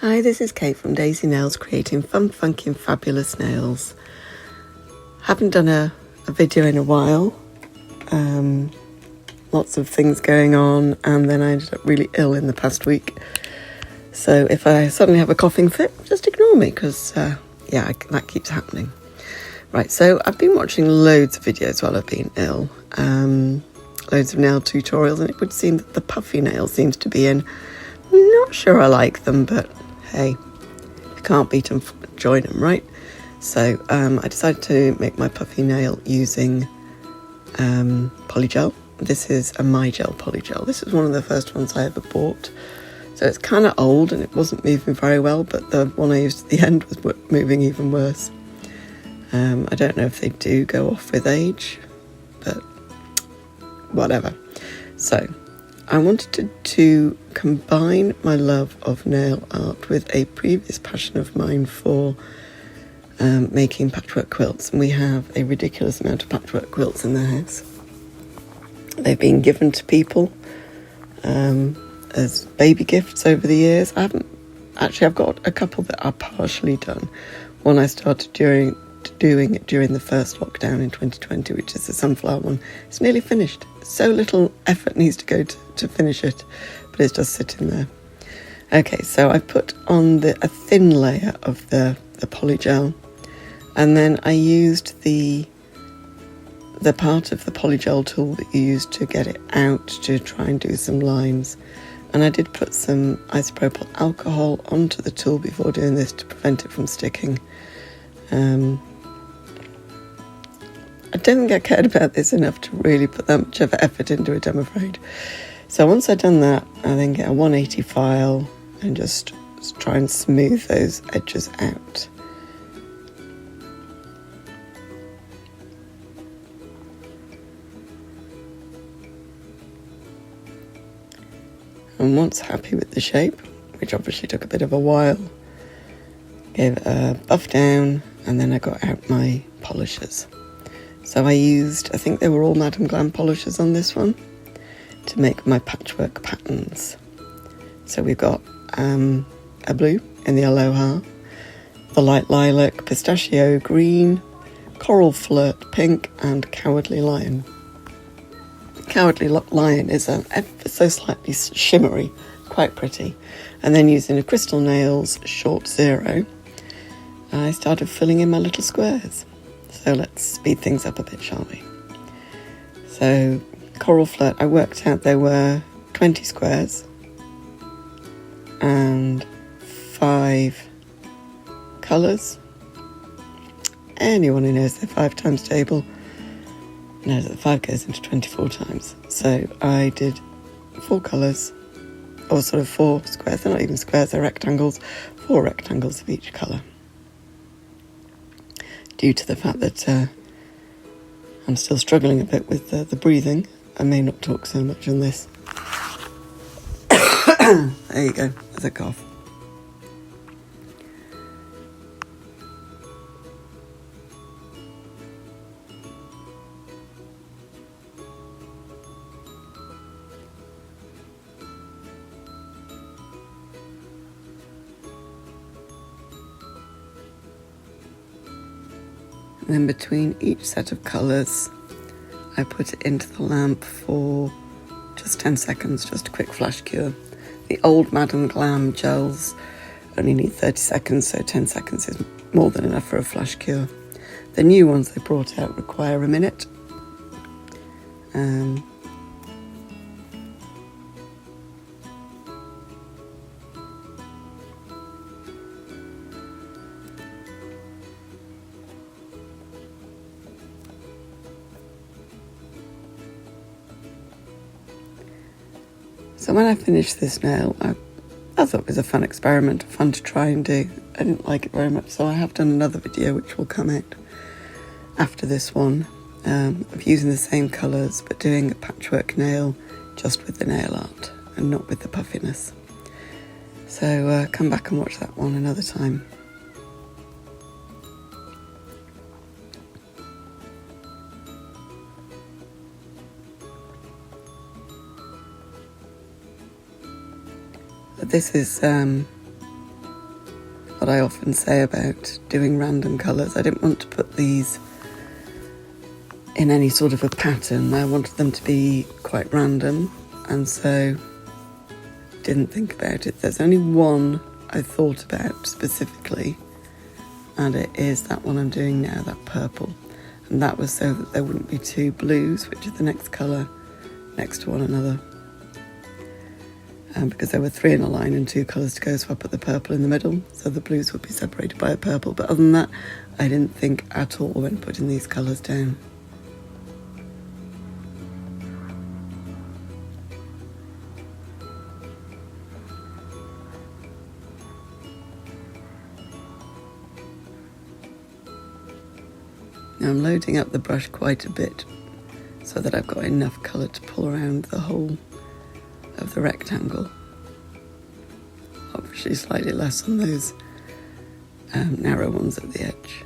Hi, this is Kate from Daisy Nails, creating fun, funky and fabulous nails. Haven't done a video in a while. Lots of things going on, and then I ended up really ill in the past week. So if I suddenly have a coughing fit, just ignore me, because that keeps happening. Right, so I've been watching loads of videos while I've been ill. Loads of nail tutorials, and it would seem that the puffy nail seems to be in. Not sure I like them, but hey, if you can't beat them, join them, right? So I decided to make my puffy nail using polygel. This is a My Gel polygel. This is one of the first ones I ever bought. So it's kind of old and it wasn't moving very well, but the one I used at the end was moving even worse. I don't know if they do go off with age, but whatever. So I wanted to combine my love of nail art with a previous passion of mine for making patchwork quilts. And we have a ridiculous amount of patchwork quilts in the house. They've been given to people as baby gifts over the years. I've got a couple that are partially done. One I started doing it during the first lockdown in 2020, which is the sunflower one. It's nearly finished. So little effort needs to go to finish it, but it's just sitting there. Okay, so I put on a thin layer of the polygel, and then I used the part of the polygel tool that you use to get it out to try and do some lines. And I did put some isopropyl alcohol onto the tool before doing this to prevent it from sticking. I don't think I cared about this enough to really put that much of effort into it, I'm afraid. So once I've done that, I then get a 180 file and just try and smooth those edges out. And once happy with the shape, which obviously took a bit of a while, gave it a buff down, and then I got out my polishers. So I used, I think they were all Madam Glam polishers on this one, to make my patchwork patterns. So we've got a blue in the Aloha, the light lilac, pistachio green, coral flirt pink, and cowardly lion. Cowardly lion is ever so slightly shimmery, quite pretty. And then using a Crystal Nails Short Zero, I started filling in my little squares. So let's speed things up a bit, shall we? So coral flirt, I worked out there were 20 squares and 5 colours. Anyone who knows their 5 times table knows that 5 goes into 24 times. So I did 4 colours, or sort of 4 squares. They're not even squares, they're rectangles. 4 rectangles of each colour. Due to the fact that I'm still struggling a bit with the breathing, I may not talk so much on this. There you go, there's a cough. And then between each set of colours, I put it into the lamp for just 10 seconds, just a quick flash cure. The old Madam Glam gels only need 30 seconds, so 10 seconds is more than enough for a flash cure. The new ones they brought out require a minute. So when I finished this nail, I thought it was a fun experiment, fun to try and do. I didn't like it very much, so I have done another video which will come out after this one, of using the same colours but doing a patchwork nail just with the nail art and not with the puffiness. So come back and watch that one another time. This is what I often say about doing random colours. I didn't want to put these in any sort of a pattern. I wanted them to be quite random, and so didn't think about it. There's only one I thought about specifically, and it is that one I'm doing now, that purple. And that was so that there wouldn't be two blues, which are the next colour, next to one another. Because there were three in a line and two colours to go, so I put the purple in the middle, so the blues would be separated by a purple. But other than that, I didn't think at all when putting these colours down. Now I'm loading up the brush quite a bit so that I've got enough colour to pull around the whole of the rectangle. Obviously slightly less on those narrow ones at the edge.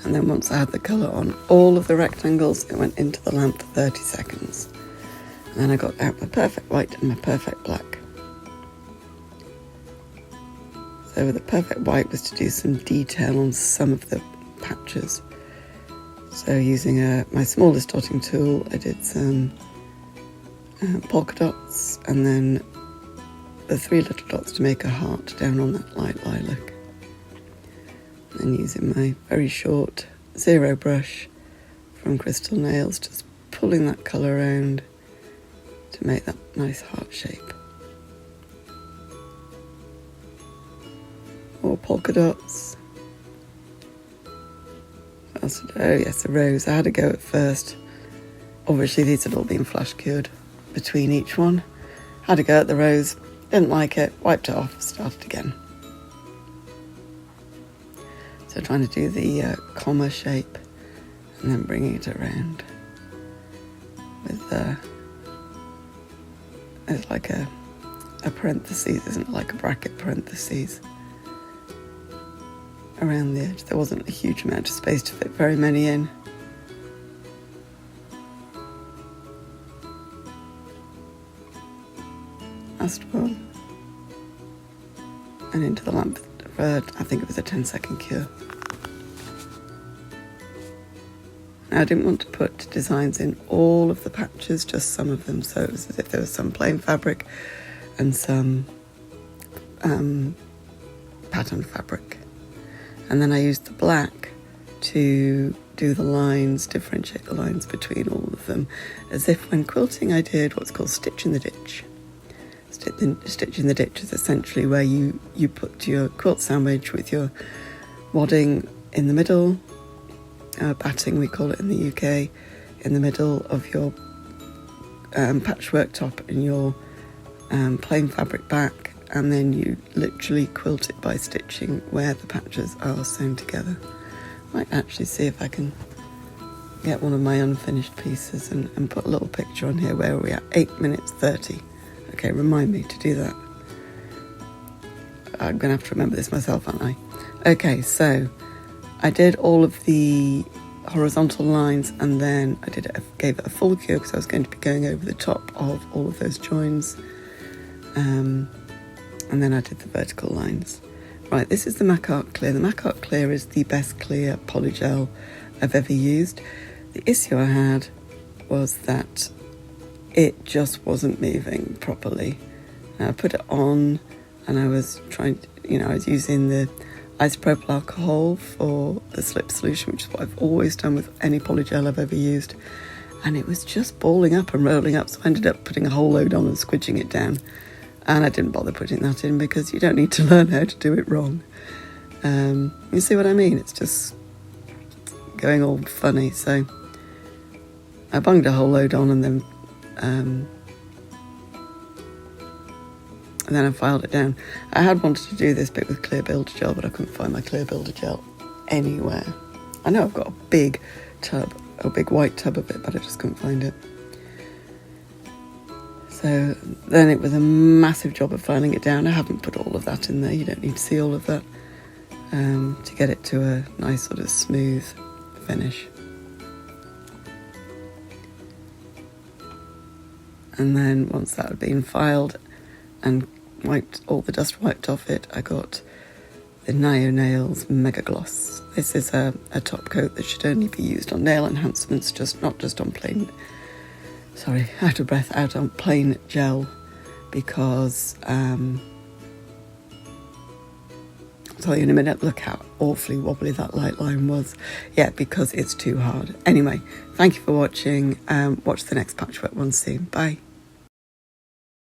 And then once I had the colour on all of the rectangles, it went into the lamp for 30 seconds. And then I got out my perfect white and my perfect black. So the perfect white was to do some detail on some of the patches. So using my smallest dotting tool, I did some polka dots, and then the three little dots to make a heart down on that light lilac. And then using my very short zero brush from Crystal Nails, just pulling that colour around to make that nice heart shape. More polka dots. What else did oh yes, a rose. I had to go at first. Obviously these had all been flash cured between each one. Had to go at the rose, didn't like it, wiped it off, started again. So trying to do the comma shape and then bringing it around with it's like a parentheses, isn't it? Like a bracket parentheses around the edge. There wasn't a huge amount of space to fit very many in. Last one. And into the lamp for, I think it was a 10-second cure. Now, I didn't want to put designs in all of the patches, just some of them, so it was as if there was some plain fabric and some pattern fabric. And then I used the black to do the lines, differentiate the lines between all of them, as if when quilting I did what's called stitch in the ditch. Stitch in the ditch is essentially where you put your quilt sandwich with your wadding in the middle, batting we call it in the UK, in the middle of your patchwork top and your plain fabric back, and then you literally quilt it by stitching where the patches are sewn together. I might actually see if I can get one of my unfinished pieces and put a little picture on here. Where are we at? 8 minutes 30. Okay, remind me to do that. I'm going to have to remember this myself, aren't I? Okay, so I did all of the horizontal lines, and then gave it a full cure because I was going to be going over the top of all of those joins. And then I did the vertical lines. Right, this is the Mac Art Clear. The Mac Art Clear is the best clear polygel I've ever used. The issue I had was that it just wasn't moving properly. I put it on and I was trying to, I was using the isopropyl alcohol for the slip solution, which is what I've always done with any polygel I've ever used. And it was just balling up and rolling up, so I ended up putting a whole load on and squidging it down. And I didn't bother putting that in because you don't need to learn how to do it wrong. You see what I mean? It's just going all funny. So I bunged a whole load on and then I filed it down. I had wanted to do this bit with clear builder gel, but I couldn't find my clear builder gel anywhere. I know I've got a big white tub of it, but I just couldn't find it. So then it was a massive job of filing it down. I haven't put all of that in there. You don't need to see all of that to get it to a nice sort of smooth finish. And then once that had been filed, and wiped all the dust wiped off it, I got the Nio Nails Mega Gloss. This is a top coat that should only be used on nail enhancements, not just on plain, out of breath, out on plain gel, because I'll tell you in a minute, look how awfully wobbly that light line was. Yeah, because it's too hard. Anyway, thank you for watching. Watch the next Patchwork one soon. Bye.